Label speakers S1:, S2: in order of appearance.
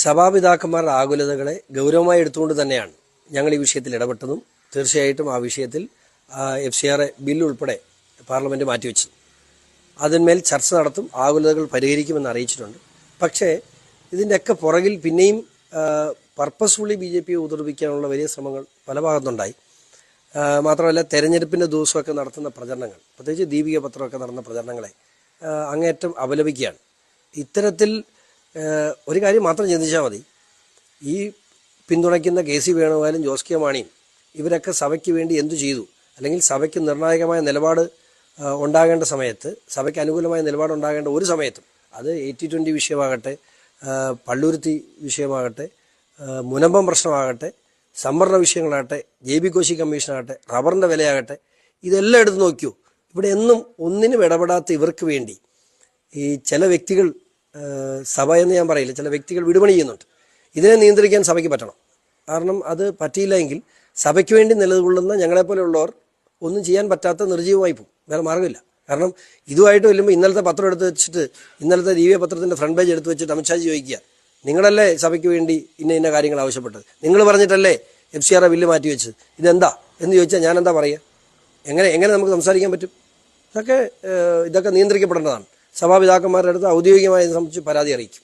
S1: സഭാപിതാക്കന്മാരുടെ ആകുലതകളെ ഗൗരവമായി എടുത്തുകൊണ്ട് തന്നെയാണ് ഞങ്ങൾ ഈ വിഷയത്തിൽ ഇടപെട്ടതും തീർച്ചയായിട്ടും ആ വിഷയത്തിൽ FCR ബില്ല് ഉൾപ്പെടെ പാർലമെന്റ് മാറ്റിവെച്ചു. അതിന്മേൽ ചർച്ച നടത്തും, ആകുലതകൾ പരിഹരിക്കുമെന്ന് അറിയിച്ചിട്ടുണ്ട്. പക്ഷേ ഇതിൻ്റെയൊക്കെ പുറകിൽ പിന്നെയും പർപ്പസ്ഫുള്ളി BJP ഉപദ്രവിക്കാനുള്ള വലിയ ശ്രമങ്ങൾ പല ഭാഗത്തുണ്ടായി. മാത്രമല്ല തെരഞ്ഞെടുപ്പിൻ്റെ ദിവസമൊക്കെ നടത്തുന്ന പ്രചരണങ്ങൾ, പ്രത്യേകിച്ച് ദീപിക പത്രമൊക്കെ നടന്ന പ്രചരണങ്ങളെ അങ്ങേയറ്റം അപലപിക്കുകയാണ്. ഇത്തരത്തിൽ ഒരു കാര്യം മാത്രം ചിന്തിച്ചാൽ മതി, ഈ പിന്തുണയ്ക്കുന്ന KC വേണുഗോപാലും ജോസ് കെ മാണിയും ഇവരൊക്കെ സഭയ്ക്ക് വേണ്ടി എന്തു ചെയ്തു, അല്ലെങ്കിൽ സഭയ്ക്ക് നിർണായകമായ നിലപാട് ഉണ്ടാകേണ്ട സമയത്ത്, സഭയ്ക്ക് അനുകൂലമായ നിലപാട് ഉണ്ടാകേണ്ട ഒരു സമയത്തും, അത് 80-20 വിഷയമാകട്ടെ, പള്ളുരുത്തി വിഷയമാകട്ടെ, മുനമ്പം പ്രശ്നമാകട്ടെ, സംവരണ വിഷയങ്ങളാകട്ടെ, JB കോശി കമ്മീഷനാകട്ടെ, റബ്ബറിൻ്റെ വിലയാകട്ടെ, ഇതെല്ലാം എടുത്ത് നോക്കിയോ, ഇവിടെ എന്നും ഒന്നിനും ഇടപെടാത്ത ഇവർക്ക് വേണ്ടി ഈ ചില വ്യക്തികൾ, സഭ എന്ന് ഞാൻ പറയില്ല, ചില വ്യക്തികൾ വിടുപണി ചെയ്യുന്നുണ്ട്. ഇതിനെ നിയന്ത്രിക്കാൻ സഭയ്ക്ക് പറ്റണം. കാരണം അത് പറ്റിയില്ല എങ്കിൽ സഭയ്ക്ക് വേണ്ടി നിലകൊള്ളുന്ന ഞങ്ങളെപ്പോലെയുള്ളവർ ഒന്നും ചെയ്യാൻ പറ്റാത്ത നിർജ്ജീവമായി പോകും. വേറെ മാർഗ്ഗമില്ല. കാരണം ഇതുമായിട്ട് വരുമ്പോൾ ഇന്നലത്തെ പത്രം എടുത്ത് വെച്ചിട്ട്, ഇന്നലത്തെ ദീപിക പത്രത്തിൻ്റെ ഫ്രണ്ട് പേജ് എടുത്ത് വെച്ചിട്ട് അമിത്ഷാജി ചോദിക്കുക, നിങ്ങളല്ലേ സഭയ്ക്ക് വേണ്ടി ഇന്ന കാര്യങ്ങൾ ആവശ്യപ്പെട്ടത്, നിങ്ങൾ പറഞ്ഞിട്ടല്ലേ FCR ബില്ല് മാറ്റി വെച്ചത്, ഇതെന്താ എന്ന് ചോദിച്ചാൽ ഞാൻ എന്താ പറയുക? എങ്ങനെ നമുക്ക് സംസാരിക്കാൻ പറ്റും? ഇതൊക്കെ നിയന്ത്രിക്കപ്പെടേണ്ടതാണ്. സഭാപിതാക്കന്മാരുടെ അടുത്ത് ഔദ്യോഗികമായി സംബന്ധിച്ച് പരാതി അറിയിക്കും.